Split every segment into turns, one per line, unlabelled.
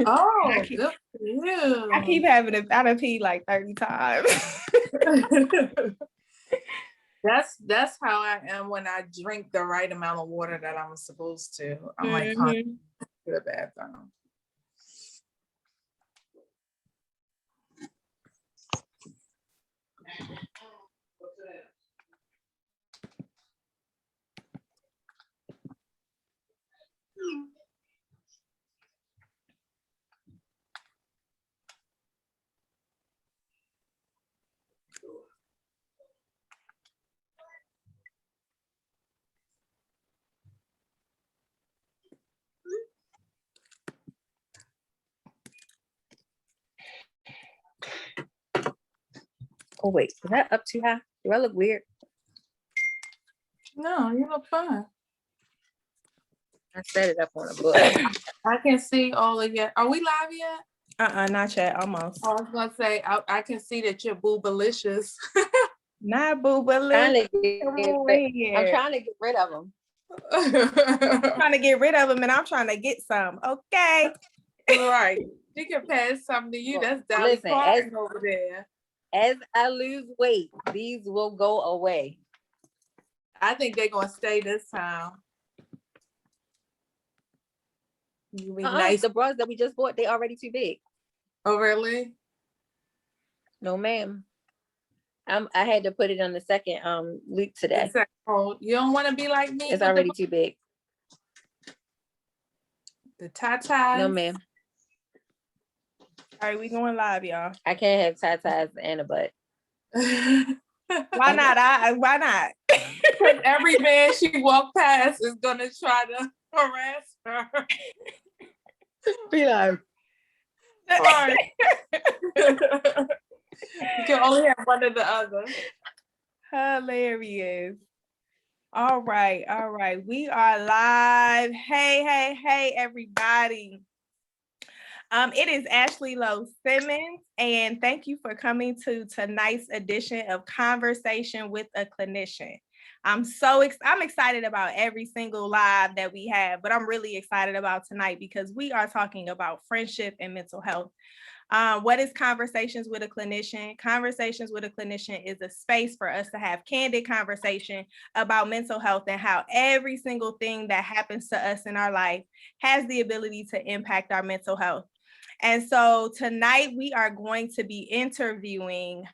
Oh, good for you.
I keep having to, I done pee like 30 times.
That's how I am when I drink the right amount of water that I'm supposed to. I'm like, to the bathroom.
Oh wait, is that up too high? Do I look weird?
No, you look fine.
I set it up on a book.
I can see all of your. Are we live yet?
Not yet. Almost.
I was gonna say I can see that you're boobalicious.
Not boobalicious.
I'm trying to get rid of them.
I'm trying to get rid of them, and I'm trying to get some. Okay.
Right. You can pass something to you. That's Dolly Parton over there.
As I lose weight, these will go away.
I think they're gonna stay this time.
Nice. The bras that we just bought, they already too big.
Oh, really?
No, ma'am. I had to put it on the second week today.
You don't want to be like me.
It's already too big.
The tatas.
No, ma'am.
All right, we going live, y'all.
I can't have tatas and a butt.
Why not? Why not?
Because every man she walk past is gonna try to harass her.
Be like,
right. You can only have one or the other.
Hilarious. All right. We are live. Hey, everybody. It is Ashley Lowe-Simmons, and thank you for coming to tonight's edition of Conversation with a Clinician. I'm excited about every single live that we have, but I'm really excited about tonight because we are talking about friendship and mental health. What is Conversations with a Clinician? Conversations with a Clinician is a space for us to have candid conversation about mental health and how every single thing that happens to us in our life has the ability to impact our mental health. And so tonight we are going to be interviewing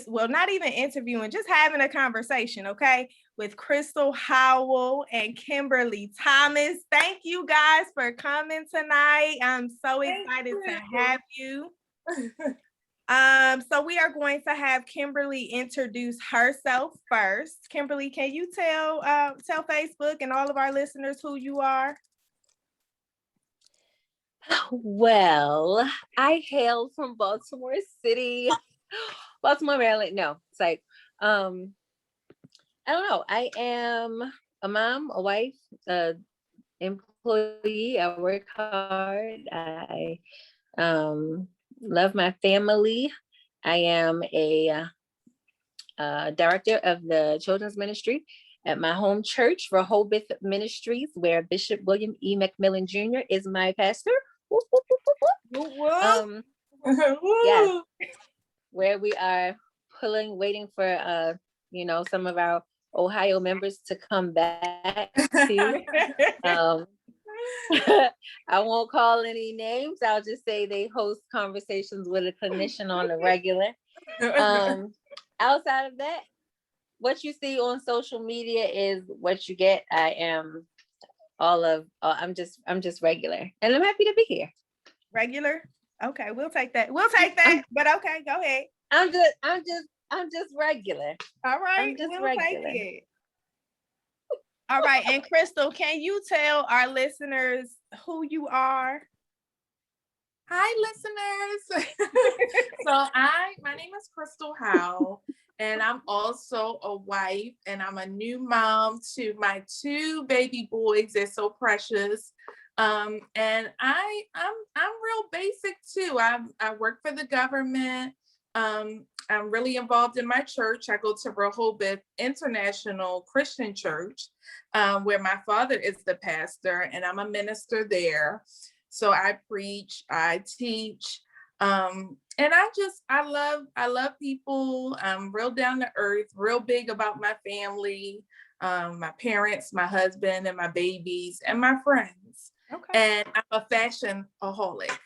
not even interviewing, just having a conversation, okay, with Crystal Howell and Kimberly Thomas. Thank you guys for coming tonight. I'm so excited to have you. So we are going to have Kimberly introduce herself first. Kimberly, can you tell Facebook and all of our listeners who you are?
Well, I hail from Baltimore City. Baltimore, Maryland. No, it's like, I don't know. I am a mom, a wife, employee. I work hard. I love my family. I am a director of the children's ministry at my home church, Rehoboth Ministries, where Bishop William E. McMillan Jr. is my pastor. Yeah. Where we are waiting for some of our Ohio members to come back to I won't call any names. I'll just say they host conversations with a clinician on the regular. Outside of that, what you see on social media is what you get. I am I'm just regular, and I'm happy to be here.
Regular? Okay, we'll take that. We'll take that. But okay, go ahead.
I'm just regular.
All right, we'll take it. All right, and Crystal, can you tell our listeners who you are?
Hi, listeners. So my name is Crystal Howe, and I'm also a wife, and I'm a new mom to my 2 baby boys. They're so precious. And I'm real basic too. I work for the government. I'm really involved in my church. I go to Rehoboth International Christian Church, where my father is the pastor, and I'm a minister there. So I preach, I teach, and I love people. I'm real down to earth, real big about my family, my parents, my husband, and my babies, and my friends. Okay. And I'm a fashion-aholic.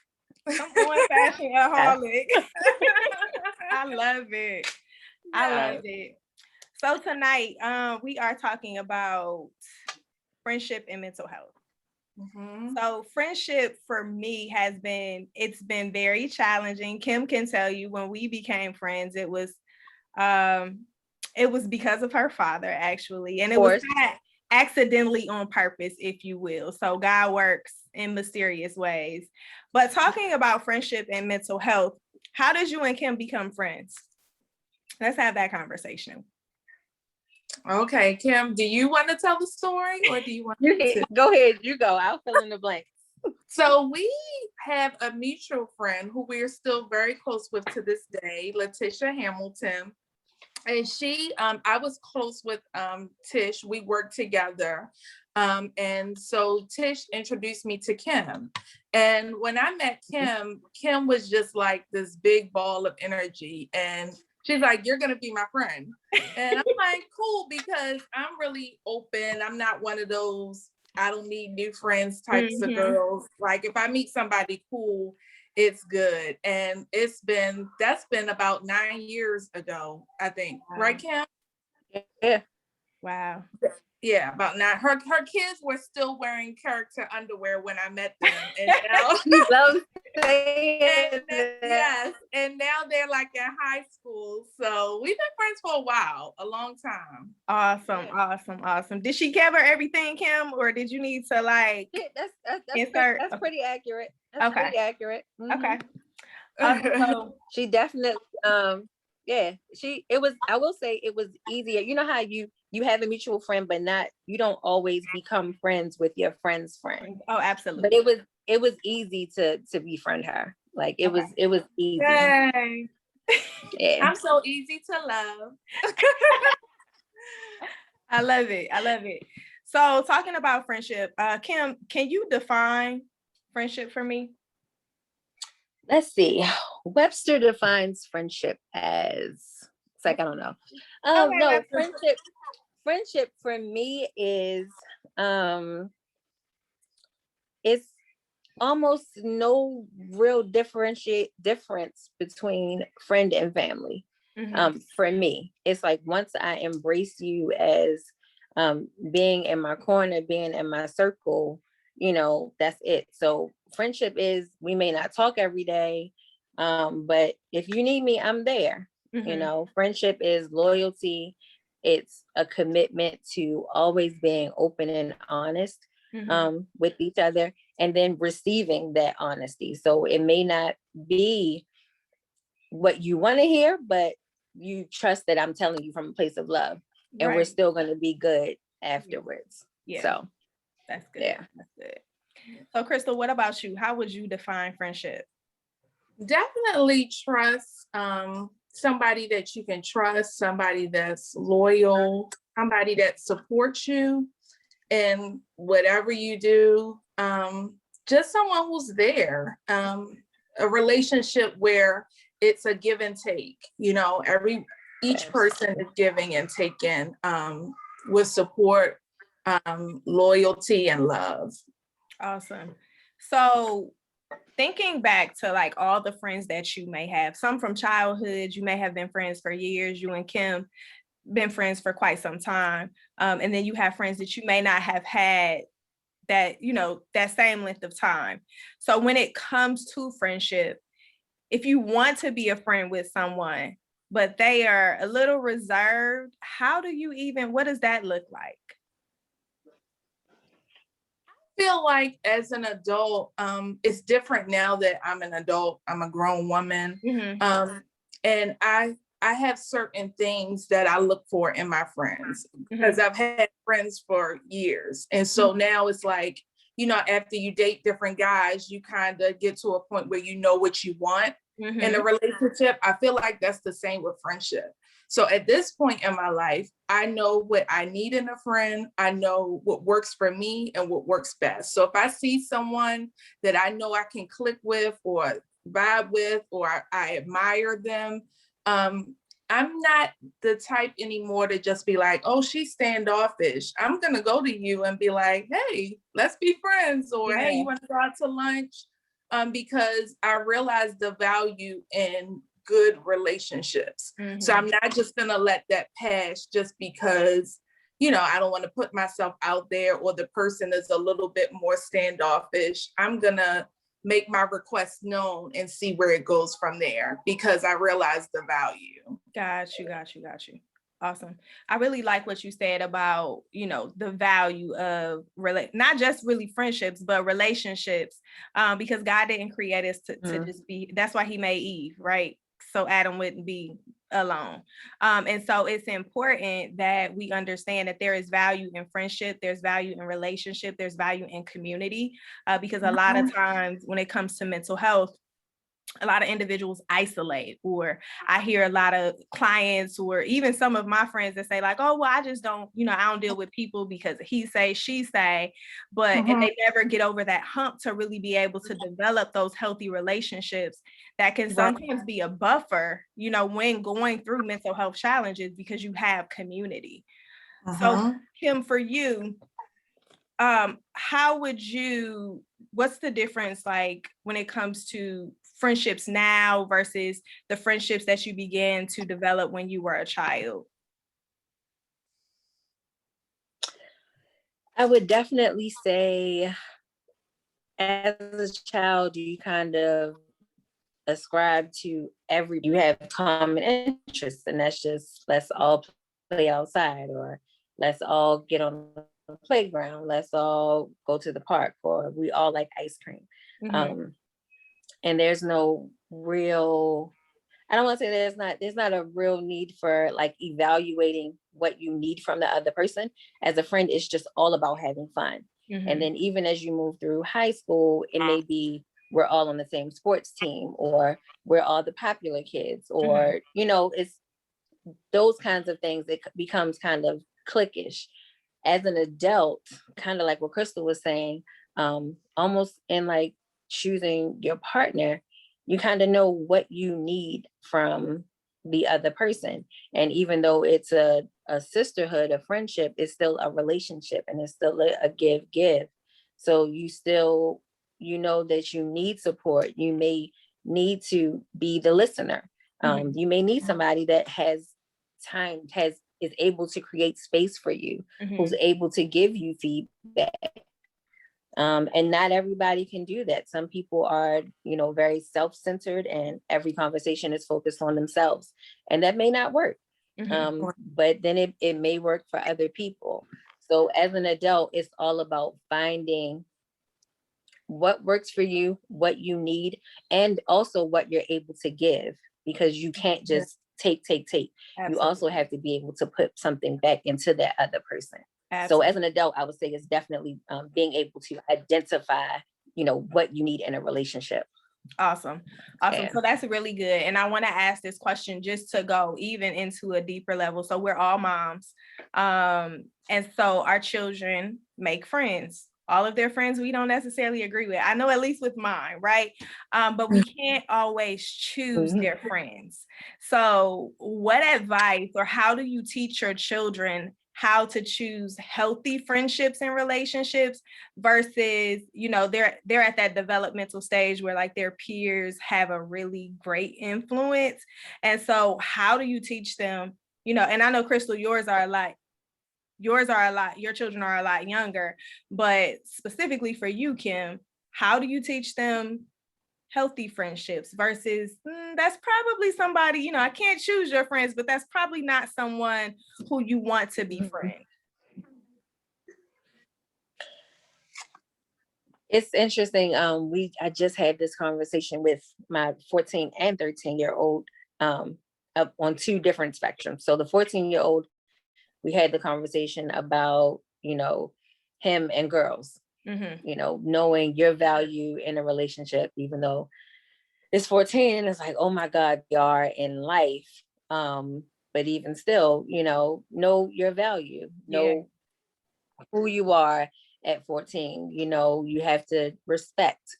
Come on, fashion-aholic. I love it. I love it. So tonight, we are talking about friendship and mental health. Mm-hmm. So friendship for me it's been very challenging. Kim can tell you when we became friends, it was because of her father, actually. And it was not accidentally on purpose, if you will. So God works in mysterious ways. But talking about friendship and mental health, how did you and Kim become friends? Let's have that conversation.
Okay, Kim, do you want to tell the story, or do you want to?
Go ahead, you go. I'll fill in the blanks.
So we have a mutual friend who we're still very close with to this day, Letitia Hamilton. And I was close with Tish. We worked together. And so Tish introduced me to Kim. And when I met Kim, Kim was just like this big ball of energy. And she's like, "You're going to be my friend." And I'm like, cool, because I'm really open. I'm not one of those, I don't need new friends types of girls. Like if I meet somebody cool, it's good. And that's been about 9 years ago, I think. Wow. Right, Kim?
Yeah.
Wow.
Yeah, about 9. Her kids were still wearing character underwear when I met them. And now yes, and now they're like in high school. So we've been friends for a while, a long time.
Awesome. Did she cover everything, Kim, or did you need to like insert?
That's pretty accurate. That's pretty accurate. Mm-hmm.
Okay. So
she definitely I will say it was easier. You know how you have a mutual friend, but you don't always become friends with your friend's friend.
Oh, absolutely.
But it was easy to befriend her. Like it was easy.
Yay.
Yeah.
I'm so easy to love.
I love it. So talking about friendship, Kim, can you define friendship for me?
Let's see. Webster defines friendship as, it's like, I don't know. No, friendship for me is, it's almost no real difference between friend and family. Mm-hmm. For me, it's like once I embrace you as being in my corner, being in my circle, that's it. So friendship is, we may not talk every day, but if you need me, I'm there. Mm-hmm. Friendship is loyalty. It's a commitment to always being open and honest with each other, and then receiving that honesty. So it may not be what you want to hear, but you trust that I'm telling you from a place of love, and we're still going to be good afterwards. Yeah. So
that's good. Yeah. That's good. So Crystal, what about you? How would you define friendship?
Definitely trust. Somebody that you can trust, somebody that's loyal, somebody that supports you in whatever you do. Just someone who's there. A relationship where it's a give and take. Each person is giving and taking with support, loyalty, and love.
Awesome. So thinking back to like all the friends that you may have, some from childhood, you may have been friends for years, you and Kim been friends for quite some time. And then you have friends that you may not have had that, you know, that same length of time. So when it comes to friendship, if you want to be a friend with someone, but they are a little reserved, how do you even, what does that look like?
Feel like as an adult, it's different now that I'm an adult. I'm a grown woman. And I have certain things that I look for in my friends because I've had friends for years. And so now it's like, you know, after you date different guys, you kind of get to a point where you know what you want in a relationship. I feel like that's the same with friendship. So at this point in my life, I know what I need in a friend. I know what works for me and what works best. So if I see someone that I know I can click with or vibe with, or I admire them, I'm not the type anymore to just be like, oh, she's standoffish. I'm going to go to you and be like, hey, let's be friends. Or, hey, you want to go out to lunch? Because I realize the value in good relationships. So I'm not just going to let that pass just because, you know, I don't want to put myself out there, or the person is a little bit more standoffish. I'm going to make my request known and see where it goes from there, because I realize the value.
Got you. Awesome. I really like what you said about, you know, the value of not just really friendships, but relationships, because God didn't create us to just be, that's why he made Eve, right? So Adam wouldn't be alone. And so it's important that we understand that there is value in friendship, there's value in relationship, there's value in community, because a lot of times when it comes to mental health, a lot of individuals isolate, or I hear a lot of clients or even some of my friends that say like, oh, well, I just don't, you know, I don't deal with people because he say, she say, but and they never get over that hump to really be able to develop those healthy relationships that can sometimes be a buffer, you know, when going through mental health challenges, because you have community. So Kim, for you, how would you, what's the difference like when it comes to friendships now versus the friendships that you began to develop when you were a child?
I would definitely say as a child, you kind of ascribe to you have common interests, and that's just, let's all play outside, or let's all get on the playground, let's all go to the park, or we all like ice cream. And there's no real, I don't want to say there's not a real need for like evaluating what you need from the other person. As a friend, it's just all about having fun. And then even as you move through high school, it may be we're all on the same sports team, or we're all the popular kids, or, you know, it's those kinds of things. It becomes kind of cliquish. As an adult, kind of like what Crystal was saying, almost in like choosing your partner, you kind of know what you need from the other person. And even though it's a sisterhood, a friendship, it's still a relationship, and it's still a give. So you still, you know that you need support. You may need to be the listener. You may need somebody that has time, is able to create space for you, who's able to give you feedback. And not everybody can do that. Some people are, you know, very self-centered, and every conversation is focused on themselves, and that may not work. But then it may work for other people. So as an adult, it's all about finding what works for you, what you need, and also what you're able to give, because you can't just take. Absolutely. You also have to be able to put something back into that other person. Absolutely. So as an adult, I would say it's definitely being able to identify, you know, what you need in a relationship.
Awesome. Yeah. So that's really good. And I want to ask this question just to go even into a deeper level. So we're all moms. And so our children make friends. All of their friends we don't necessarily agree with. I know, at least with mine, right? But we can't always choose their friends. So what advice, or how do you teach your children how to choose healthy friendships and relationships versus, you know, they're at that developmental stage where like their peers have a really great influence. And so how do you teach them, you know, and I know Crystal, your children are a lot younger, but specifically for you, Kim, how do you teach them healthy friendships versus that's probably somebody, you know, I can't choose your friends, but that's probably not someone who you want to be friends.
It's interesting. I just had this conversation with my 14 and 13-year-old up on two different spectrums. So the 14-year-old, we had the conversation about, you know, him and girls, you know, knowing your value in a relationship, even though it's 14 and it's like, oh my God, we are in life. But even still, you know your value, know who you are at 14. You know, you have to respect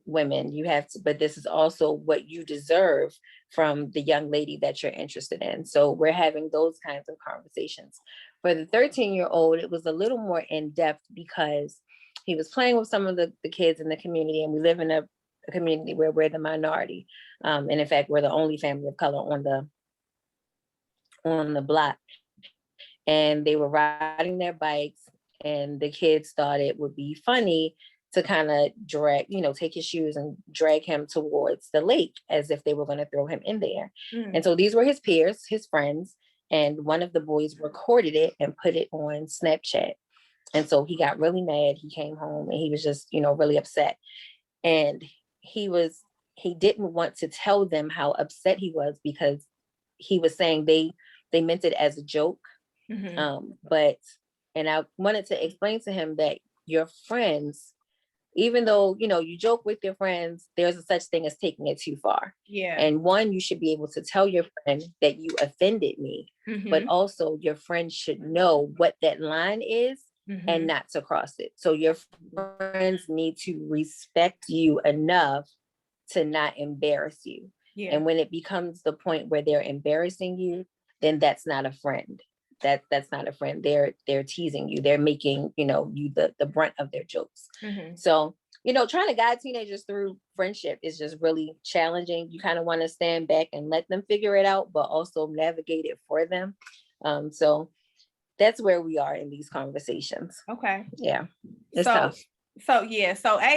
women. You have to, but this is also what you deserve from the young lady that you're interested in. So we're having those kinds of conversations. For the 13-year-old, it was a little more in depth because he was playing with some of the kids in the community, and we live in a community where we're the minority. And in fact, we're the only family of color on the block. And they were riding their bikes, and the kids thought it would be funny to kind of drag, you know, take his shoes and drag him towards the lake as if they were going to throw him in there. And so these were his peers, his friends, and one of the boys recorded it and put it on Snapchat. And so he got really mad. He came home and he was just, you know, really upset. And he didn't want to tell them how upset he was because he was saying they meant it as a joke. But I wanted to explain to him that your friends, even though, you know, you joke with your friends, there's a such thing as taking it too far. And one, you should be able to tell your friend that you offended me, but also your friend should know what that line is and not to cross it. So your friends need to respect you enough to not embarrass you. And when it becomes the point where they're embarrassing you, then that's not a friend. That's not a friend. They're teasing you. They're making, you know, you the brunt of their jokes. So, you know, trying to guide teenagers through friendship is just really challenging. You kind of want to stand back and let them figure it out, but also navigate it for them. So that's where we are in these conversations.
Okay.
Yeah. It's tough.
So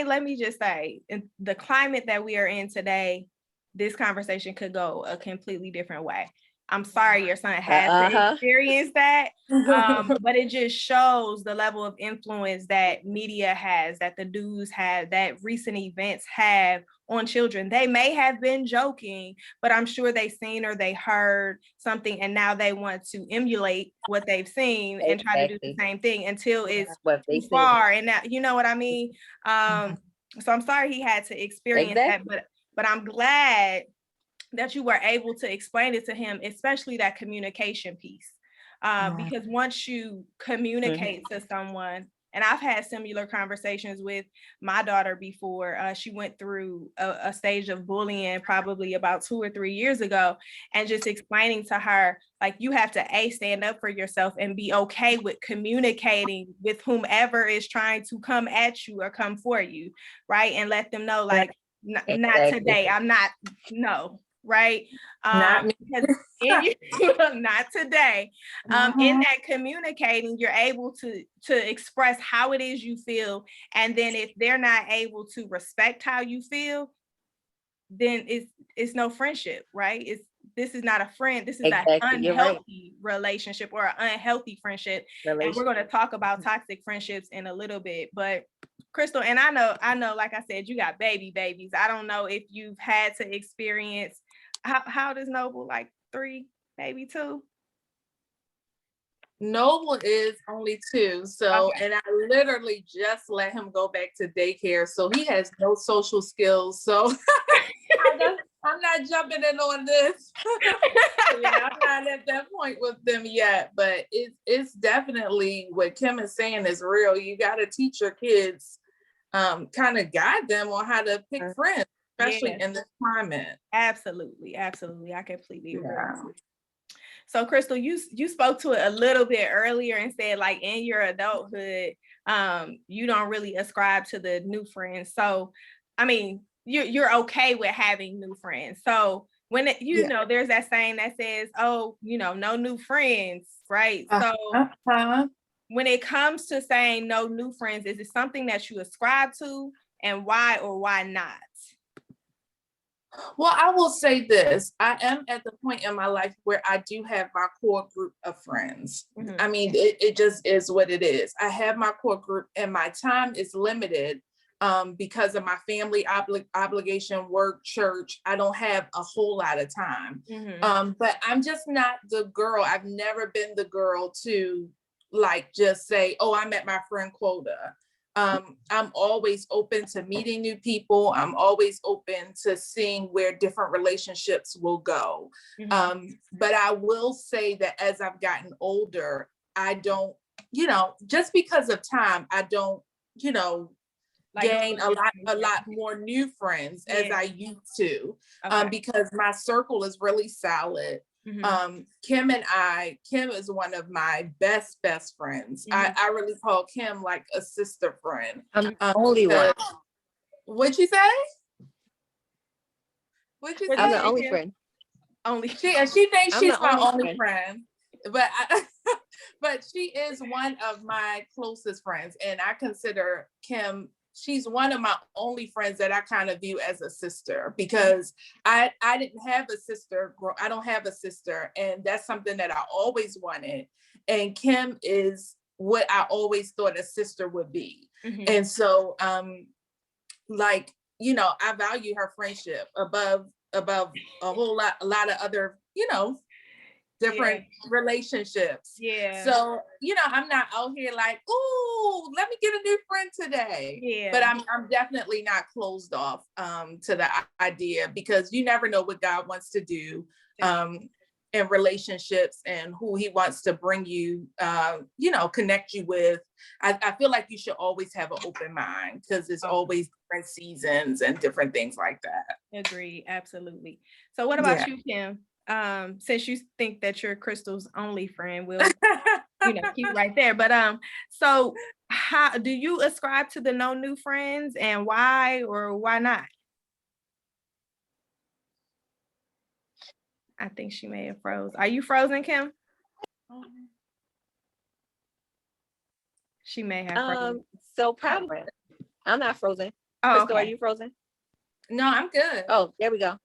let me just say, in the climate that we are in today, this conversation could go a completely different way. I'm sorry your son has to experience that, but it just shows the level of influence that media has, that the news have, that recent events have on children. They may have been joking, but I'm sure they've seen or they heard something, and now they want to emulate what they've seen and try to do the same thing until it's too far. And now, you know what I mean? So I'm sorry he had to experience that, but I'm glad that you were able to explain it to him, especially that communication piece. Because once you communicate to someone, and I've had similar conversations with my daughter before. She went through a stage of bullying probably about 2 or 3 years ago, and just explaining to her, like, you have to stand up for yourself and be okay with communicating with whomever is trying to come at you or come for you, right? And let them know, like, not today. I'm not, no. Right. Not today. In that communicating, you're able to express how it is you feel. And then if they're not able to respect how you feel, then it's no friendship, right? This is not a friend. This is an unhealthy relationship or an unhealthy friendship. And we're going to talk about toxic friendships in a little bit. But Crystal, and I know, like I said, you got babies. I don't know if you've had to experience, how does Noble, like 3, maybe 2?
Noble is only 2. So, and I literally just let him go back to daycare. So he has no social skills. So I'm not jumping in on this. Yeah, I'm not at that point with them yet, but it's definitely what Kim is saying is real. You got to teach your kids, kind of guide them on how to pick friends, especially in this climate.
Absolutely. I completely agree. So Crystal, you spoke to it a little bit earlier and said like in your adulthood, you don't really ascribe to the new friends. So, I mean, you're okay with having new friends. So when you know, there's that saying that says, oh, no new friends, right? So when it comes to saying no new friends, is it something that you ascribe to, and why or why not?
Well, I will say this. I am at the point in my life where I do have my core group of friends. Mm-hmm. I mean, it just is what it is. I have my core group and my time is limited because of my family obligation, work, church. I don't have a whole lot of time. Mm-hmm. But I'm just not the girl. I've never been the girl to like just say, oh, I'm at my friend quota. I'm always open to meeting new people. I'm always open to seeing where different relationships will go. Mm-hmm. But I will say that as I've gotten older, I don't, just because of time, I don't, gain a lot more new friends as I used to, because my circle is really solid. Mm-hmm. Kim is one of my best friends. Mm-hmm. I really call Kim like a sister friend.
I'm the only one.
What'd you say?
I'm the only friend.
She thinks she's my only friend. But but she is one of my closest friends, and I consider Kim. She's one of my only friends that I kind of view as a sister, because I didn't have a sister. I don't have a sister. And that's something that I always wanted. And Kim is what I always thought a sister would be. Mm-hmm. And so, I value her friendship above a lot of other, different relationships. Yeah. So, I'm not out here like, ooh, let me get a new friend today. Yeah. But I'm definitely not closed off to the idea, because you never know what God wants to do in relationships and who he wants to bring you, connect you with. I feel like you should always have an open mind, because there's always different seasons and different things like that.
Agree. Absolutely. So what about you, Kim? Since you think that you're Crystal's only friend, we'll keep right there. But so how do you ascribe to the no new friends, and why or why not? I think she may have froze. Are you frozen, Kim? She may have frozen.
So probably I'm not frozen. Oh, Crystal, okay. Are you frozen?
No, I'm good.
Oh, there we go.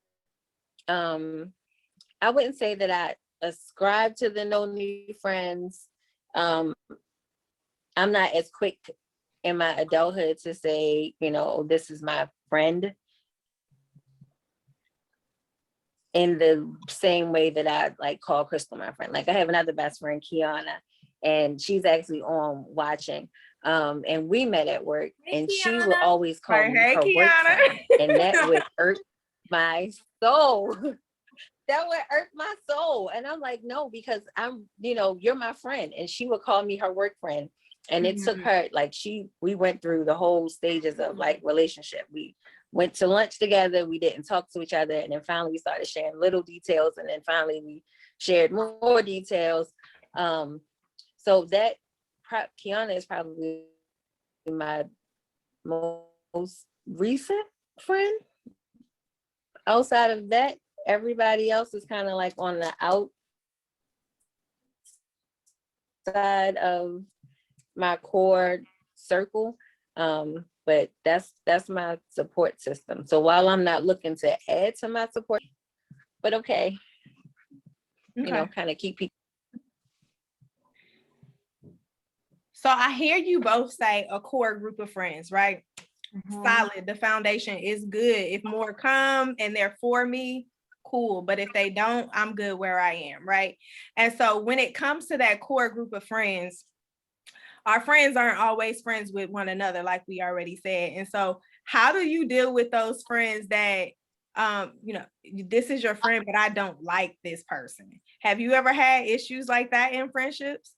I wouldn't say that I ascribe to the no new friends. I'm not as quick in my adulthood to say, this is my friend, in the same way that I like call Crystal my friend. Like I have another best friend, Kiana, and she's actually on watching. And we met at work, and Kiana. She would always call me her work friend, and that would hurt my soul. That would hurt my soul. And I'm like, no, because I'm, you're my friend. And she would call me her work friend. And it took her, we went through the whole stages of like relationship. We went to lunch together. We didn't talk to each other. And then finally we started sharing little details. And then finally we shared more details. So that Kiana is probably my most recent friend. Outside of that, everybody else is kind of like on the outside of my core circle. But that's my support system. So while I'm not looking to add to my support, but okay. Kind of keep people.
So I hear you both say a core group of friends, right? Mm-hmm. Solid. The foundation is good. If more come and they're for me, cool. But if they don't, I'm good where I am, right? And so when it comes to that core group of friends, our friends aren't always friends with one another, like we already said. And so how do you deal with those friends that, this is your friend, but I don't like this person? Have you ever had issues like that in friendships?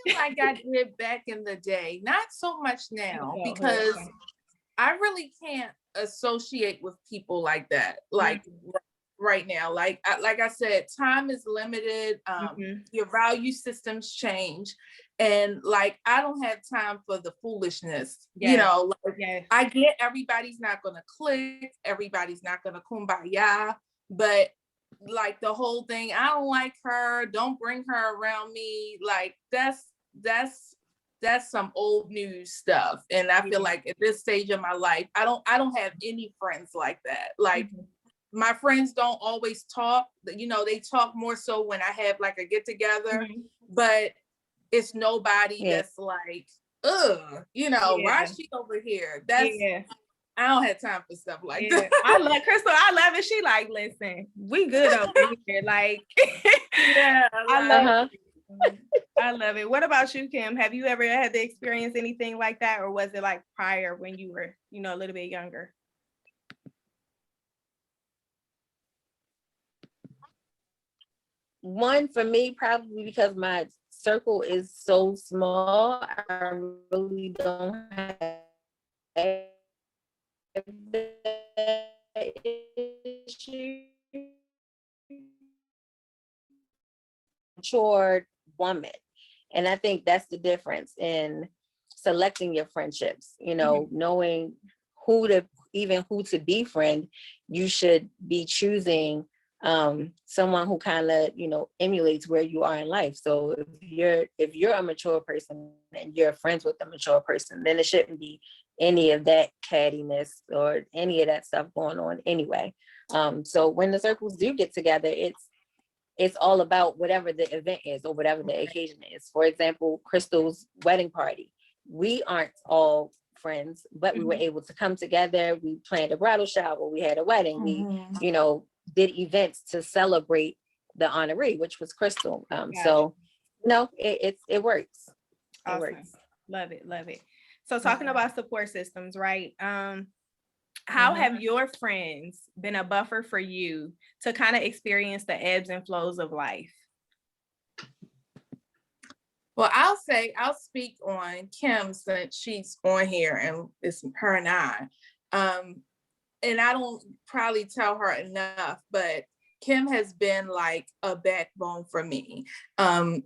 I feel like I did back in the day, not so much now, because I really can't associate with people like that, like right now. Like I said, time is limited. Your value systems change. And like, I don't have time for the foolishness. You know, like, I get everybody's not going to click. Everybody's not going to kumbaya. But like the whole thing, I don't like her. Don't bring her around me. Like that's some old news stuff. And I feel like at this stage of my life, I don't have any friends like that. Like, my friends don't always talk, you know, they talk more so when I have like a get together, but it's nobody that's like, ugh, you know, why is she over here? That's, I don't have time for stuff like that.
I love Crystal. I love it. She like, listen, we good over here. Like, I love it. I love it. What about you, Kim? Have you ever had to experience anything like that? Or was it like prior when you were, you know, a little bit younger?
One, for me, probably because my circle is so small, I really don't have that issue. Matured woman. And I think that's the difference in selecting your friendships, you know, knowing who to befriend. You should be choosing someone who kind of, you know, emulates where you are in life. So if you're a mature person and you're friends with a mature person, then it shouldn't be any of that cattiness or any of that stuff going on anyway. So when the circles do get together, it's all about whatever the event is or whatever the occasion is. For example, Crystal's wedding party. We aren't all friends, but we were able to come together. We planned a bridal shower. We had a wedding. We, you know, did events to celebrate the honoree, which was Crystal. So, no, it works.
Awesome.
It works.
Love it. So talking about support systems, right? How have your friends been a buffer for you to kind of experience the ebbs and flows of life?
Well, I'll speak on Kim since she's on here and it's her and I. And I don't probably tell her enough, but Kim has been like a backbone for me. And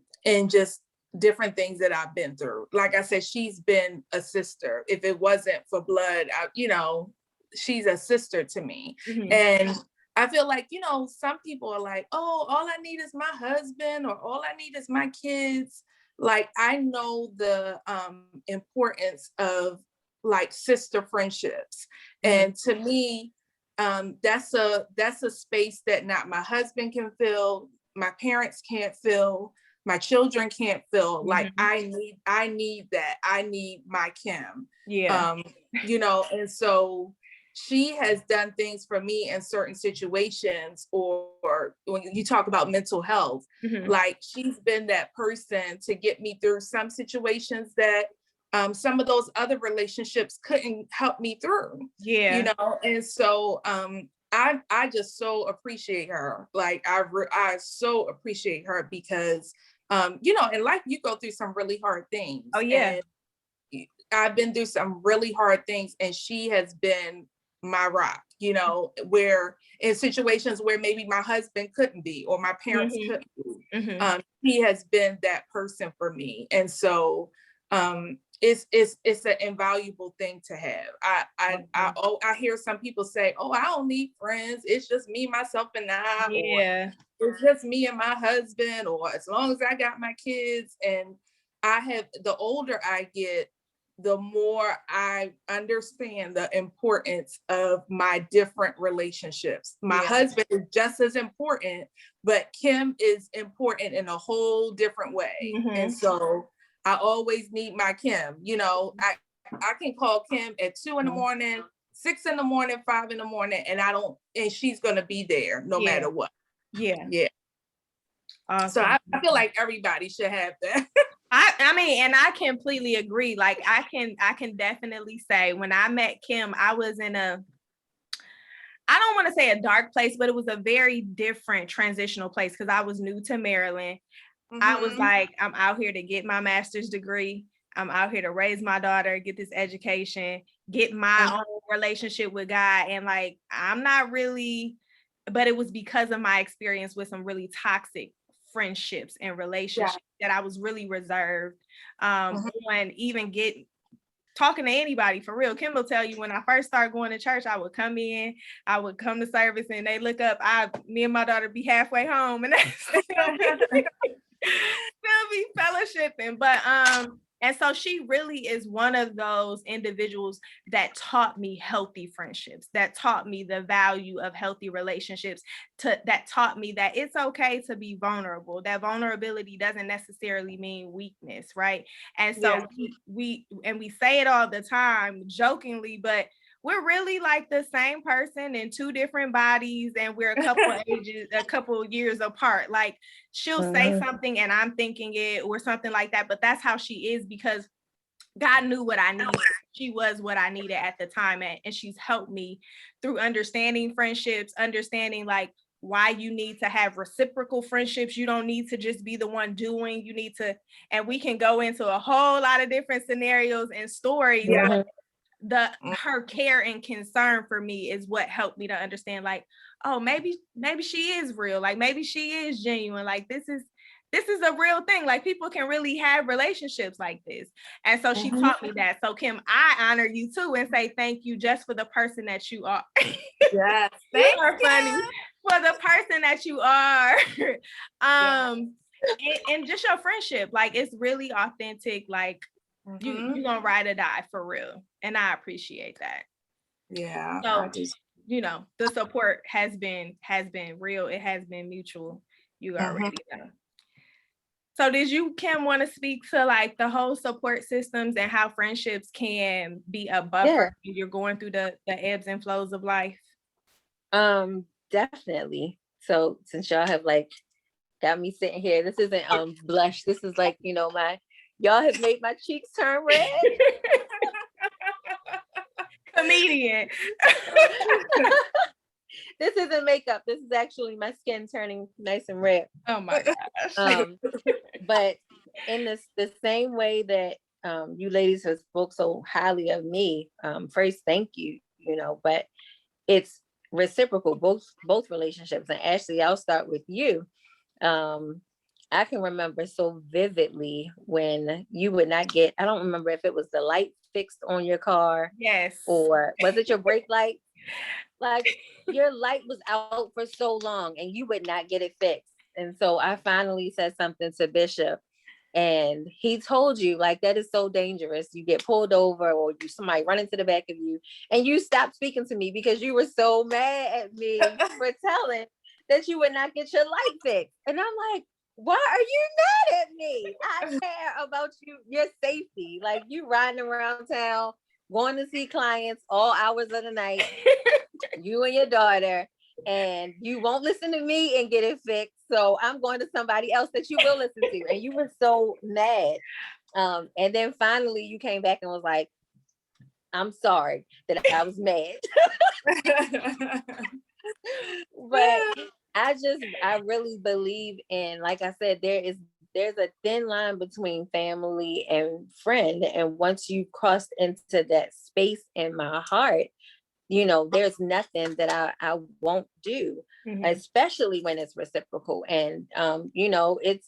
just different things that I've been through. Like I said, she's been a sister. If it wasn't for blood, you know, she's a sister to me. And I feel like, you know, some people are like, oh, all I need is my husband or all I need is my kids. Like, I know the importance of like sister friendships. And to me, that's a space that not my husband can fill, my parents can't fill, my children can't fill. Like, I need that. I need my Kim. You know, and so she has done things for me in certain situations, or when you talk about mental health, like she's been that person to get me through some situations that some of those other relationships couldn't help me through. You know, and so I just so appreciate her. Like I so appreciate her because you know, in life you go through some really hard things. And I've been through some really hard things, and she has been my rock, you know, where in situations where maybe my husband couldn't be or my parents couldn't be, he has been that person for me. And so it's an invaluable thing to have. I hear some people say, oh, I don't need friends, it's just me, myself, and I, or it's just me and my husband, or as long as I got my kids. And the older I get, the more I understand the importance of my different relationships. My husband is just as important, but Kim is important in a whole different way. And so I always need my Kim. You know, I can call Kim at 2 a.m, 6 a.m, 5 a.m, and she's gonna be there no matter what. Awesome. So I feel like everybody should have that.
I mean, and I completely agree. Like I can definitely say when I met Kim, I was in I don't want to say a dark place, but it was a very different transitional place because I was new to Maryland. I was like, I'm out here to get my master's degree. I'm out here to raise my daughter, get this education, get my own relationship with God. And like, I'm not really but it was because of my experience with some really toxic friendships and relationships that I was really reserved on even talking to anybody. For real, Kim will tell you, when I first started going to church, I would come to service, and they look up, me and my daughter be halfway home, and still be fellowshipping. But and so she really is one of those individuals that taught me healthy friendships, that taught me the value of healthy relationships, that taught me that it's okay to be vulnerable, that vulnerability doesn't necessarily mean weakness, right? And so we say it all the time jokingly, but we're really like the same person in two different bodies, and we're a couple years apart. Like, she'll say something and I'm thinking it, or something like that, but that's how she is, because God knew what I needed. She was what I needed at the time, and she's helped me through understanding friendships, understanding like why you need to have reciprocal friendships. You don't need to just be the one doing, you need to, and we can go into a whole lot of different scenarios and stories. Her care and concern for me is what helped me to understand, like, oh, maybe she is real, like maybe she is genuine, like this is a real thing, like people can really have relationships like this. And so she taught me that. So Kim, I honor you too and say thank you just for the person that you are.
Yes,
you are funny for the person that you are. And just your friendship, like it's really authentic, like you gonna ride or die for real, and I appreciate that. So the support has been real, it has been mutual. You already know. So did you, Kim, want to speak to like the whole support systems and how friendships can be a buffer when you're going through the ebbs and flows of life?
Definitely. So since y'all have like got me sitting here, this isn't blush, this is like, y'all have made my cheeks turn red.
Comedian.
This isn't makeup. This is actually my skin turning nice and red.
Oh my gosh.
But in the same way that you ladies have spoke so highly of me, first, thank you, but it's reciprocal, both relationships. And Ashley, I'll start with you. I can remember so vividly when you would not get, I don't remember if it was the light fixed on your car.
Yes.
Or was it your brake light? Like your light was out for so long and you would not get it fixed. And so I finally said something to Bishop, and he told you, like, that is so dangerous. You get pulled over, or somebody run into the back of you, and you stopped speaking to me because you were so mad at me for telling that you would not get your light fixed. And I'm like, why are you mad at me? I care about your safety. Like, you riding around town, going to see clients all hours of the night, you and your daughter, and you won't listen to me and get it fixed. So I'm going to somebody else that you will listen to. And you were so mad. And then finally you came back and was like, I'm sorry that I was mad. But I really believe in, like I said, there's a thin line between family and friend. And once you crossed into that space in my heart, there's nothing that I won't do, especially when it's reciprocal. And it's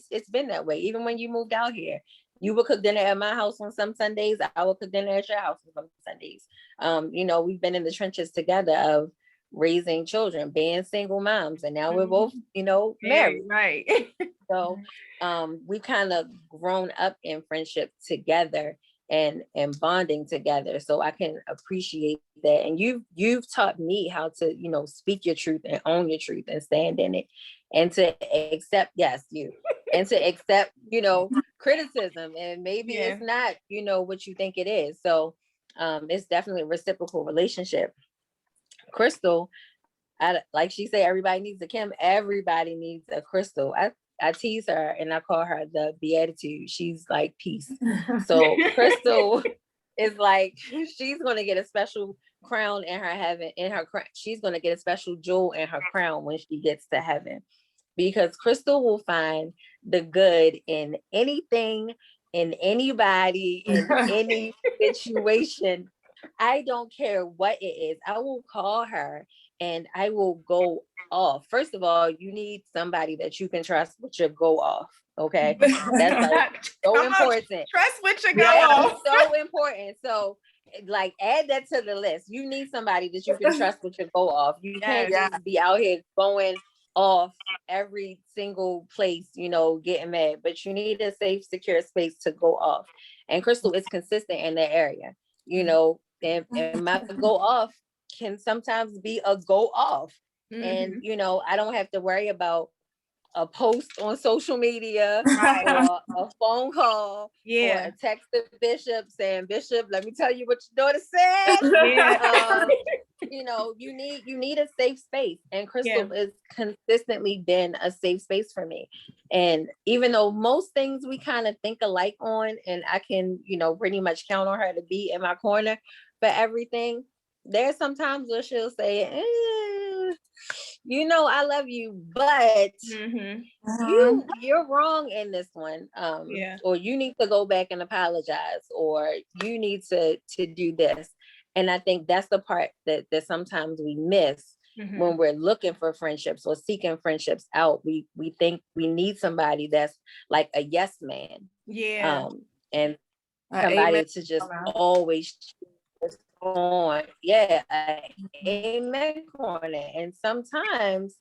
it's been that way. Even when you moved out here, you would cook dinner at my house on some Sundays. I would cook dinner at your house on some Sundays. We've been in the trenches together of raising children, being single moms, and now we're both, married.
Right.
So we've kind of grown up in friendship together and bonding together. So I can appreciate that. And you've taught me how to, speak your truth and own your truth and stand in it, and to accept, and to accept, criticism, and maybe it's not, what you think it is. So it's definitely a reciprocal relationship. Crystal, like she said, everybody needs a Kim. Everybody needs a Crystal. I tease her and I call her the Beatitude. She's like peace. So Crystal is like, she's going to get a special crown in her heaven. She's going to get a special jewel in her crown when she gets to heaven, because Crystal will find the good in anything, in anybody, in any situation. I don't care what it is. I will call her and I will go off. First of all, you need somebody that you can trust with your go off. Okay. That's like so important.
Trust with your go
That
off.
is so important. So like add that to the list. You need somebody that you can trust with your go off. You can't just be out here going off every single place, you know, getting mad, but you need a safe, secure space to go off. And Crystal is consistent in that area, you know, and my go off can sometimes be a go off. And, you know, I don't have to worry about a post on social media or a phone call or a text to Bishop saying, Bishop, let me tell you what your daughter said. You know, you need a safe space, and Crystal has consistently been a safe space for me. And even though most things we kind of think alike on, and I can, you know, pretty much count on her to be in my corner for everything, there's sometimes where she'll say, you know, I love you, but you're wrong in this one. Or you need to go back and apologize, or you need to do this. And I think that's the part that sometimes we miss when we're looking for friendships or seeking friendships out. We think we need somebody that's like a yes man. And somebody to just always on. Amen corner. And sometimes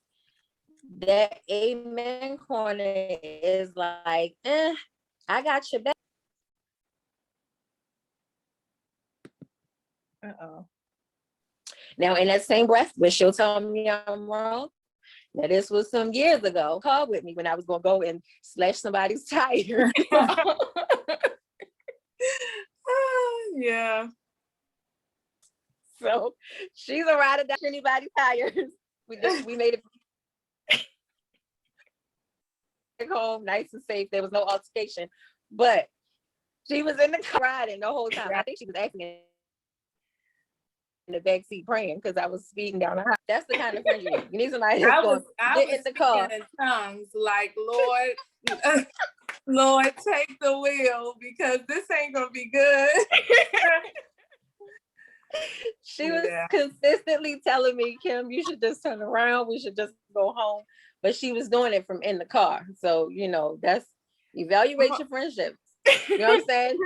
that amen corner is like, I got your back. Now in that same breath, where she'll tell me I'm wrong. Now this was some years ago. Called with me when I was gonna go and slash somebody's tire. So she's a ride or die anybody's tires. We made it home nice and safe. There was no altercation, but she was in the car riding the whole time. I think she was acting in the backseat praying because I was speeding down the highway. That's the kind of friend you need. You need somebody that's going to get in the car.
In tongues, like, Lord, Lord, take the wheel because this ain't gonna be good.
She was consistently telling me, Kim, you should just turn around. We should just go home. But she was doing it from in the car. So, you know, that's evaluate your friendships. You know what I'm saying?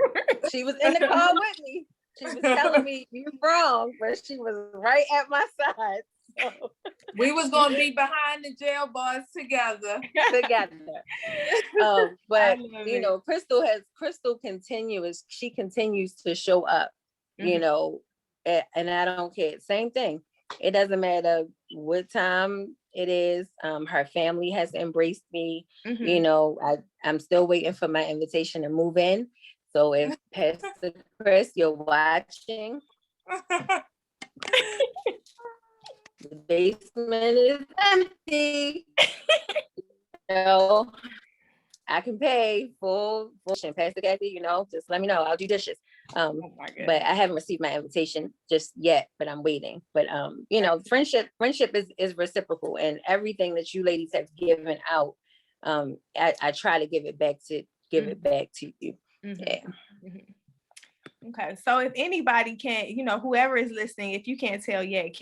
She was in the car with me. She was telling me you're wrong, but she was right at my side. So.
We was gonna be behind the jail bars together.
But you know, Crystal continues to show up, you know, and I don't care. Same thing. It doesn't matter what time it is. Her family has embraced me. You know, I'm still waiting for my invitation to move in. So if Pastor Chris, you're watching, the basement is empty. You know, I can pay full and Pastor Kathy, you know, just let me know. I'll do dishes. But I haven't received my invitation just yet, but I'm waiting. But you know, friendship is reciprocal, and everything that you ladies have given out, I try to give it back to you.
Okay, so if anybody can, you know, whoever is listening, if you can't tell yet,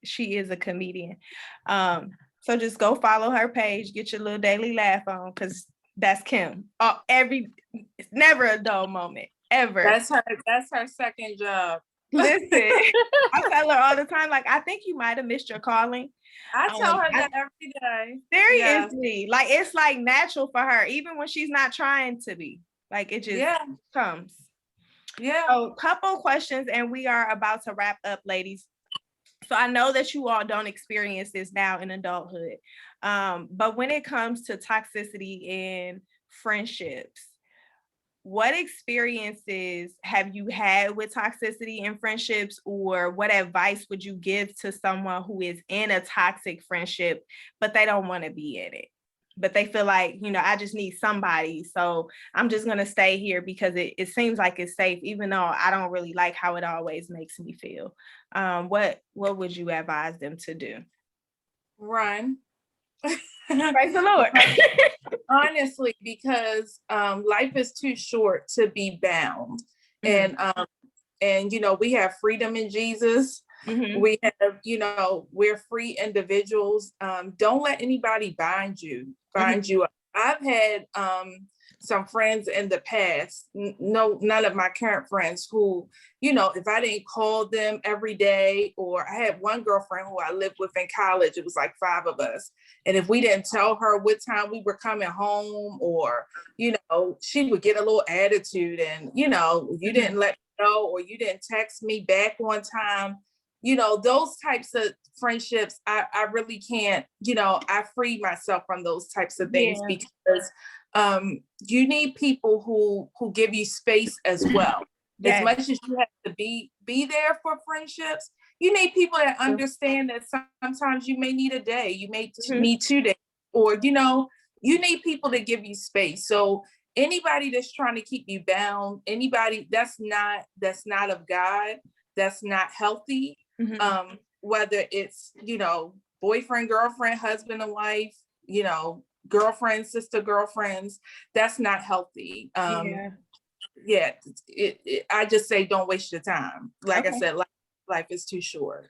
she is a comedian. So just go follow her page, get your little daily laugh on, because that's Kim. It's never a dull moment, ever.
That's her second job.
Listen, I tell her all the time, like, I think you might have missed your calling.
I tell her that every day.
Seriously, like, it's like natural for her, even when she's not trying to be. Like, it just comes. So, couple questions, and we are about to wrap up, ladies. So I know that you all don't experience this now in adulthood, but when it comes to toxicity in friendships, what experiences have you had with toxicity in friendships, or what advice would you give to someone who is in a toxic friendship, but they don't want to be in it? But they feel like, you know, I just need somebody. So I'm just going to stay here because it seems like it's safe, even though I don't really like how it always makes me feel. What would you advise them to do?
Run.
Praise the Lord.
Honestly, because life is too short to be bound. And And, we have freedom in Jesus.
Mhm.
We have, we're free individuals. Don't let anybody bind you up. I've had some friends in the past, none of my current friends who, if I didn't call them every day, or I had one girlfriend who I lived with in college, it was like 5 of us. And if we didn't tell her what time we were coming home, or, she would get a little attitude, and, you didn't let me know, or you didn't text me back on time. Those types of friendships, I really can't, I free myself from those types of things, because you need people who give you space as well. As much as you have to be there for friendships, you need people that understand that sometimes you may need a day, you may need 2 days, or, you need people to give you space. So anybody that's trying to keep you bound, anybody that's not of God, that's not healthy. Whether it's, boyfriend, girlfriend, husband and wife, girlfriend, sister, girlfriends, that's not healthy. I just say, don't waste your time. Like I said, life is too short.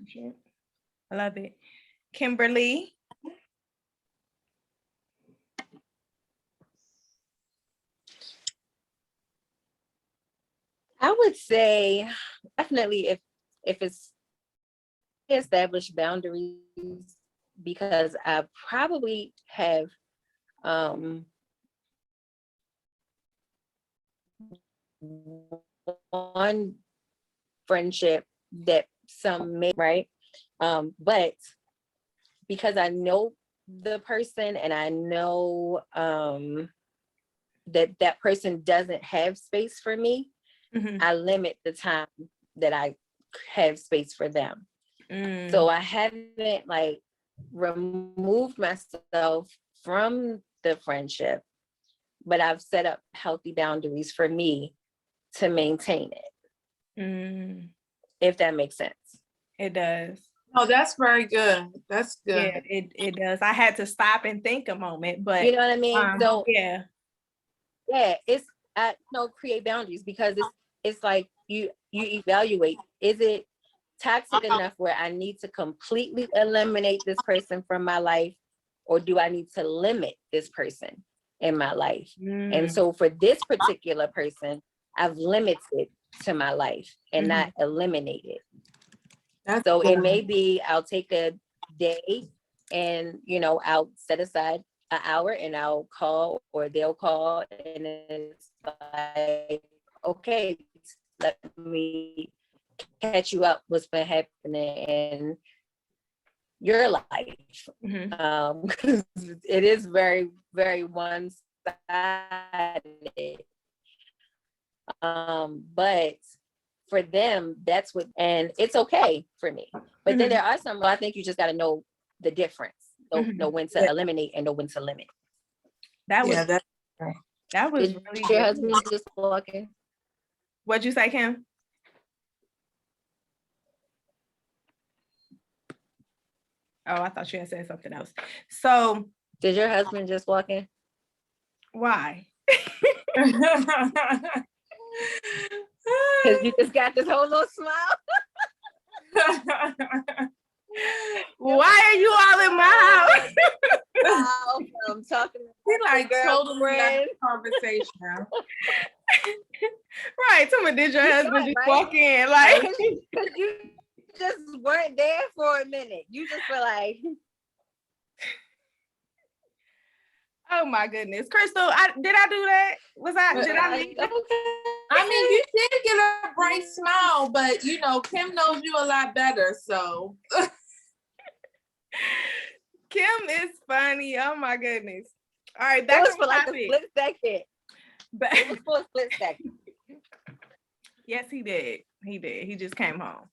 I love it. Kimberly.
I would say definitely if it's established boundaries, because I probably have one friendship that some may, right? But because I know the person, and I know that person doesn't have space for me, I limit the time that I have space for them. So I haven't like removed myself from the friendship, but I've set up healthy boundaries for me to maintain it. If that makes sense.
It does.
Oh, that's very good. That's good.
Yeah, it does. I had to stop and think a moment, but
you know what I mean? So
yeah,
it's create boundaries, because it's like you evaluate, is it toxic enough where I need to completely eliminate this person from my life, or do I need to limit this person in my life? And so for this particular person, I've limited to my life and not eliminated. So it may be I'll take a day, and I'll set aside an hour, and I'll call, or they'll call, and it's like, okay, let me catch you up what's been happening in your life. Because it is very, very one-sided. But for them, that's what, and it's okay for me. But then there are some, I think you just got to know the difference, know when to eliminate and know when to limit.
That was
Did
really
your
good.
husband just walk in?
What'd you say, Kim? Oh, I thought you had said something else. So
did your husband just walk in?
Why?
Because you just got this whole little smile.
Why are you all in my house?
I'm talking.
We like totally
girlfriend
conversation.
Right. Someone did your husband just walk in like
because you just weren't there for a minute. You just were like,
oh my goodness. Crystal, did I do that? Did I leave?
I mean, you did get a bright smile, but Kim knows you a lot better, so.
Kim is funny. Oh my goodness. All right, back
it was
on
for like
topic.
a split second. It was for a split second.
Yes, he did. He did. He just came home.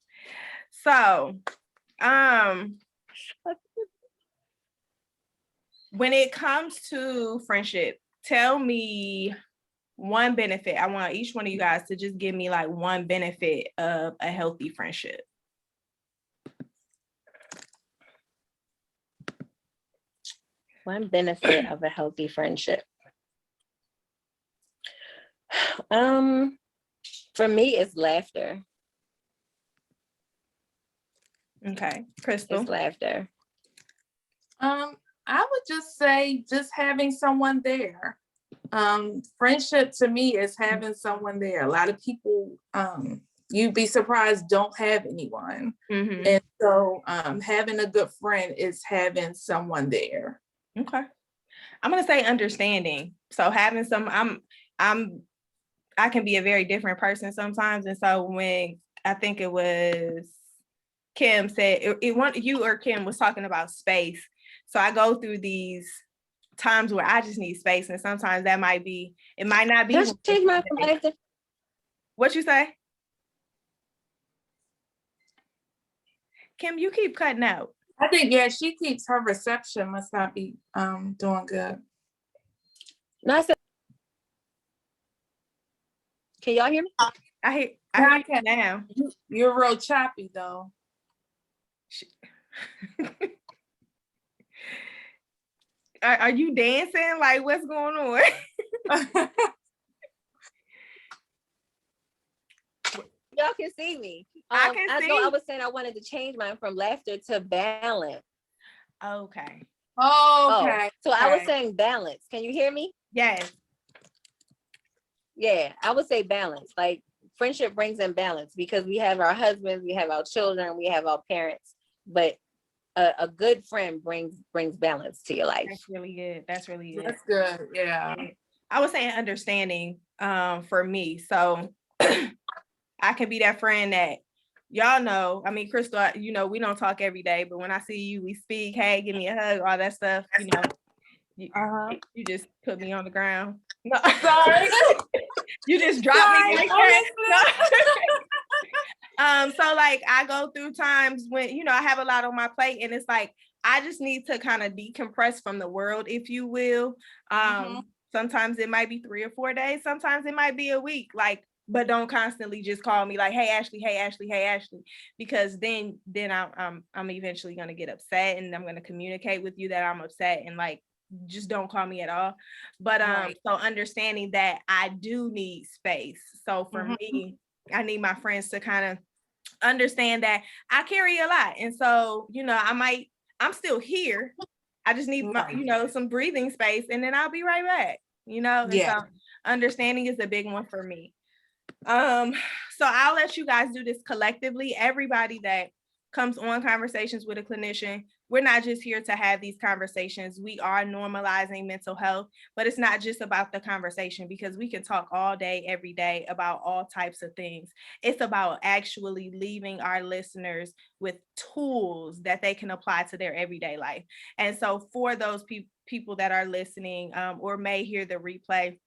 So, when it comes to friendship, tell me one benefit. I want each one of you guys to just give me like one benefit of a healthy friendship.
One benefit of a healthy friendship. For me, it's laughter.
Okay, Crystal.
It's laughter.
I would just say just having someone there. Friendship to me is having someone there. A lot of people, you'd be surprised, don't have anyone.
Mm-hmm.
And so having a good friend is having someone there.
Okay. I'm gonna say understanding. So having I can be a very different person sometimes. And so when I think it was Kim said you or Kim was talking about space. So I go through these times where I just need space, and sometimes it might not be.
Can I change my laughter?
What you say? Kim, you keep cutting out.
I think, she keeps, her reception must not be doing good.
No, I said, can y'all hear me?
I hear you now.
You're real choppy though.
Are you dancing? Like, what's going on?
Y'all can see me.
I can see.
I was saying I wanted to change mine from laughter to balance.
Okay.
Okay.
So I was saying balance. Can you hear me?
Yes.
Yeah, I would say balance. Like, friendship brings in balance because we have our husbands, we have our children, we have our parents, but a good friend brings balance to your life.
That's really good. That's really good.
That's good. Yeah.
I was saying understanding for me. So I can be that friend that y'all know. I mean, Crystal, you know, we don't talk every day, but when I see you, we speak. Hey, give me a hug, all that stuff. You know, you just put me on the ground. No,
sorry.
You just dropped me like that. No. So like I go through times when, you know, I have a lot on my plate, and it's like I just need to kind of decompress from the world, if you will. Sometimes it might be 3 or 4 days, sometimes it might be a week, like, but don't constantly just call me like, hey Ashley, hey Ashley, hey Ashley, because then I'm eventually gonna get upset, and I'm gonna communicate with you that I'm upset, and like, just don't call me at all. But so understanding that I do need space. So for me, I need my friends to kind of understand that I carry a lot, and so, you know, I'm still here. I just need my, you know, some breathing space, and then I'll be right back, you know. And so understanding is a big one for me. So I'll let you guys do this collectively. Everybody that comes on Conversations with a Clinician, we're not just here to have these conversations. We are normalizing mental health, but it's not just about the conversation, because we can talk all day, every day about all types of things. It's about actually leaving our listeners with tools that they can apply to their everyday life. And so for those people that are listening or may hear the replay,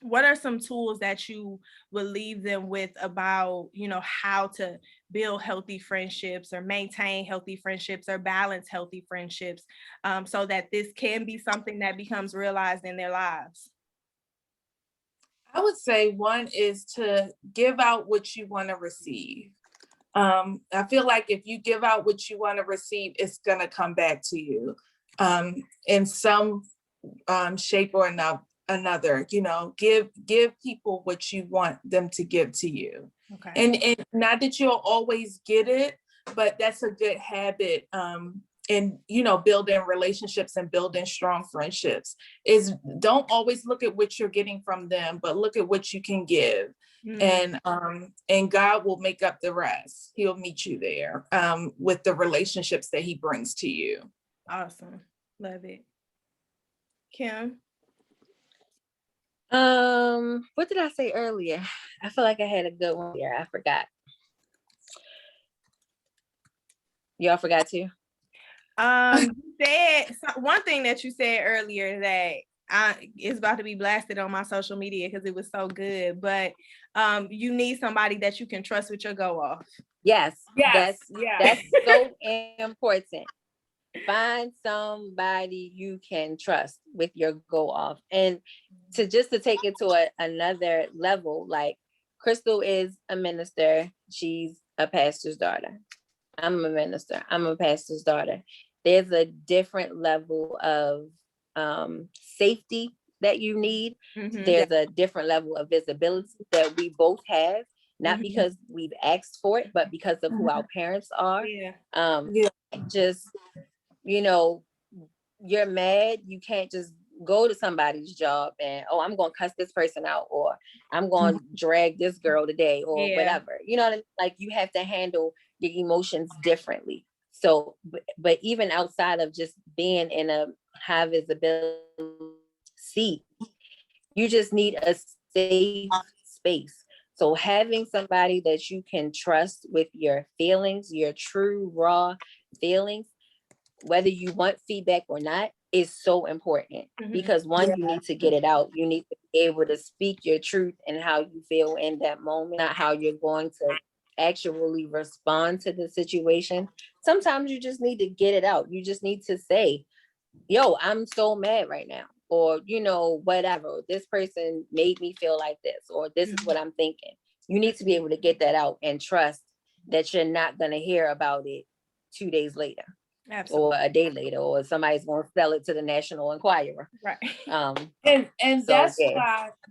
what are some tools that you will leave them with about, you know, how to build healthy friendships or maintain healthy friendships or balance healthy friendships, so that this can be something that becomes realized in their lives?
I would say one is to give out what you want to receive. I feel like if you give out what you want to receive, it's going to come back to you in some shape or another. You know, give people what you want them to give to you. Okay. And not that you'll always get it, but that's a good habit in, you know, building relationships and building strong friendships, is don't always look at what you're getting from them, but look at what you can give. And God will make up the rest. He'll meet you there with the relationships that he brings to you.
Awesome. Love it. Kim?
What did I say earlier? I feel like I had a good one here. I forgot. Y'all forgot too?
You said one thing that you said earlier that is about to be blasted on my social media because it was so good, but you need somebody that you can trust with your go off.
Yes. That's so important. Find somebody you can trust with your go off. And to take it to another level, like Crystal is a minister. She's a pastor's daughter. I'm a minister. I'm a pastor's daughter. There's a different level of safety that you need. There's a different level of visibility that we both have. not because we've asked for it, but because of who our parents are. Just, you know, you're mad, you can't just go to somebody's job and, oh, I'm going to cuss this person out, or I'm going to drag this girl today, or whatever. You know what I mean? Like, you have to handle the emotions differently. So, but even outside of just being in a high visibility seat, you just need a safe space. So having somebody that you can trust with your feelings, your true raw feelings, whether you want feedback or not, is so important. Because one, you need to get it out. You need to be able to speak your truth and how you feel in that moment, not how you're going to actually respond to the situation. Sometimes you just need to get it out. You just need to say, yo, I'm so mad right now, or, you know, whatever, this person made me feel like this, or this is what I'm thinking. You need to be able to get that out and trust that you're not going to hear about it 2 days later. Absolutely. Or a day later, or somebody's going to sell it to the National Enquirer.
Right. And so,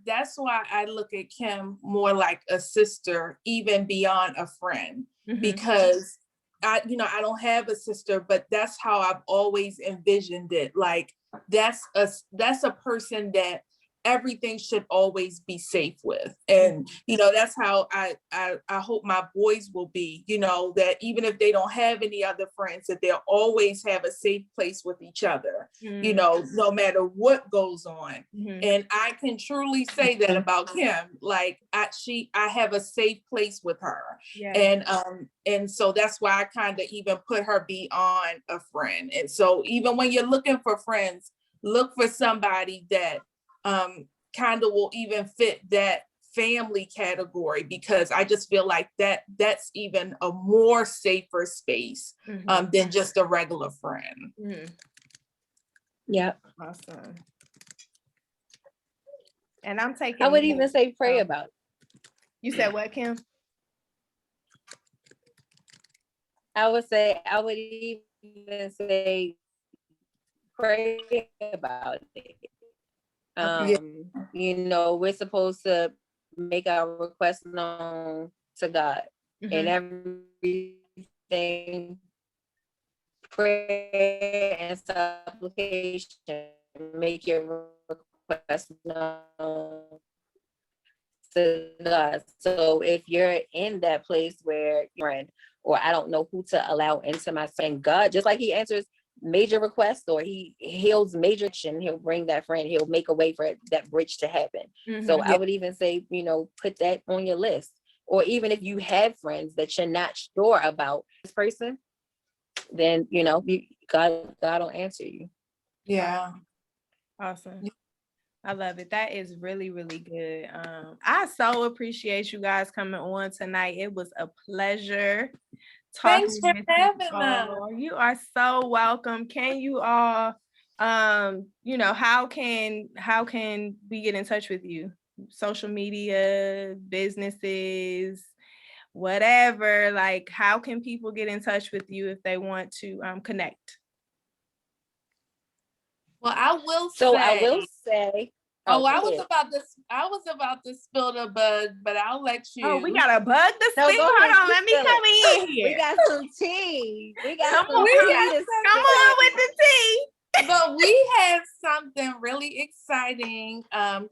that's why I look at Kim more like a sister, even beyond a friend, because I don't have a sister, but that's how I've always envisioned it. Like, that's a person that everything should always be safe with. And, you know, that's how I hope my boys will be, you know, that even if they don't have any other friends, that they'll always have a safe place with each other, you know, no matter what goes on. And I can truly say that about Kim. Like, I have a safe place with her. And so that's why I kind of even put her beyond a friend. And so even when you're looking for friends, look for somebody that kind of will even fit that family category, because I just feel like that's even a more safer space than just a regular friend.
Yeah.
Awesome. And I'm taking,
I would even say pray about it.
You said what, Kim?
I would even say pray about it. You know, we're supposed to make our requests known to God, and everything, prayer and supplication, make your request known to God. So if you're in that place where you're, or I don't know who to allow into my friend, God, just like he answers major requests, or he heals major action, he'll bring that friend, he'll make a way for that bridge to happen. So I would even say, you know, put that on your list. Or even if you have friends that you're not sure about this person, then, you know, God will answer you.
Yeah.
Awesome. I love it. That is really, really good. I so appreciate you guys coming on tonight. It was a pleasure.
Thanks for having us.
You are so welcome. Can you all, you know, how can we get in touch with you? Social media, businesses, whatever. Like, how can people get in touch with you if they want to connect?
Well, I will say. I was about to spill the bug, but I'll let you.
Oh, we got a bug to spill. Hold on, let me come in here.
We got some tea.
Come on with the tea.
But we have something really exciting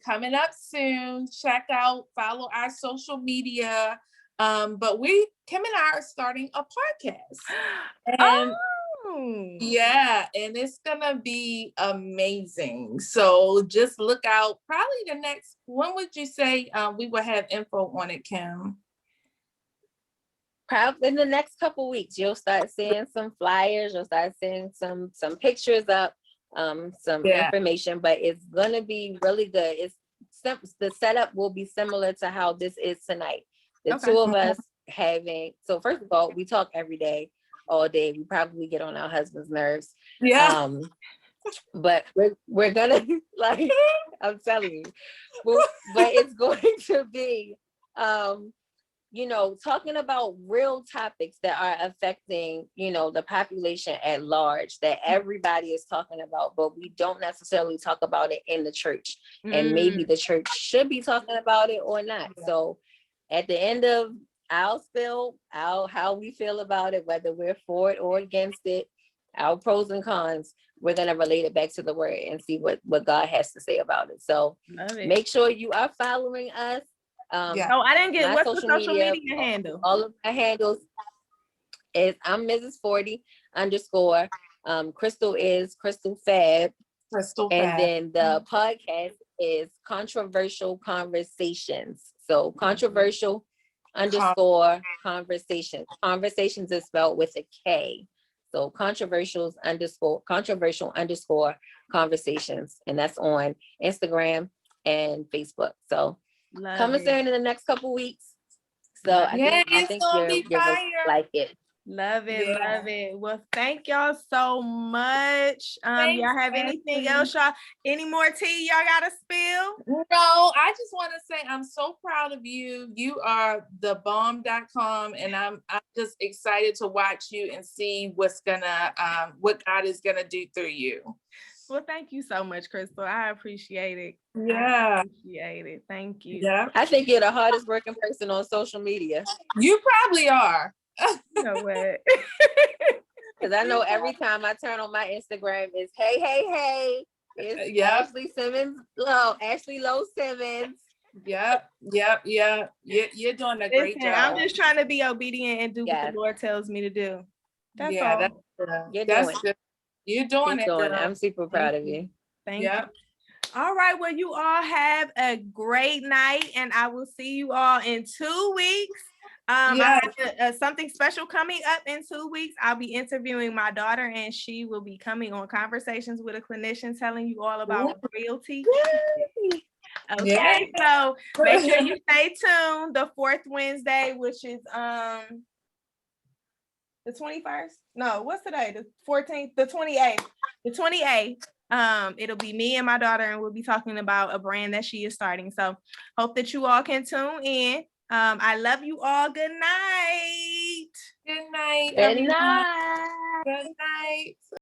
coming up soon. Check out, follow our social media. But Kim and I are starting a podcast. And yeah, and it's gonna be amazing. So just look out. Probably when would you say we will have info on it, Kim?
Probably in the next couple weeks, you'll start seeing some flyers, you'll start seeing some pictures up, some information, but it's gonna be really good. The setup will be similar to how this is tonight. The two of us so first of all, we talk every day, all day. We probably get on our husband's nerves. But we're gonna, like, I'm telling you, but it's going to be you know, talking about real topics that are affecting, you know, the population at large, that everybody is talking about, but we don't necessarily talk about it in the church. And maybe the church should be talking about it or not. So at the end of our spill, how we feel about it, whether we're for it or against it, our pros and cons, we're going to relate it back to the word and see what God has to say about it. So make sure you are following us.
Oh, I didn't get what's the social media handle.
All of my handles is I'm Mrs. 40 _ Crystal is Crystal Fab. And then the podcast is Controversial Conversations. So controversial _ conversations. Conversations is spelled with a K. So controversial _ conversations. And that's on Instagram and Facebook. So coming soon in the next couple weeks. So I think you're gonna like it.
Love it, love it. Well, thank y'all so much. Y'all have anything else, y'all? Any more tea y'all gotta spill?
No, I just want to say I'm so proud of you. You are thebomb.com, and I'm just excited to watch you and see what God is gonna do through you.
Well, thank you so much, Crystal. I appreciate it.
Yeah.
I appreciate it. Thank you.
Yeah.
I think you're the hardest working person on social media.
You probably are.
You know what?
Because I know every time I turn on my Instagram, it's hey. It's Ashley Lowe-Simmons.
Yep. You're doing a great job.
I'm just trying to be obedient and do what the Lord tells me to do. That's all.
That's good. You're doing it.
I'm super proud of you.
Thank you. All right. Well, you all have a great night, and I will see you all in 2 weeks. I have something special coming up in 2 weeks. I'll be interviewing my daughter, and she will be coming on Conversations with a Clinician, telling you all about realty. Okay, so make sure you stay tuned. The 4th Wednesday, which is the 21st. No, what's today? The 14th, the 28th. The 28th. It'll be me and my daughter, and we'll be talking about a brand that she is starting. So hope that you all can tune in. I love you all. Good night.
Good night.
Good night.
Good night.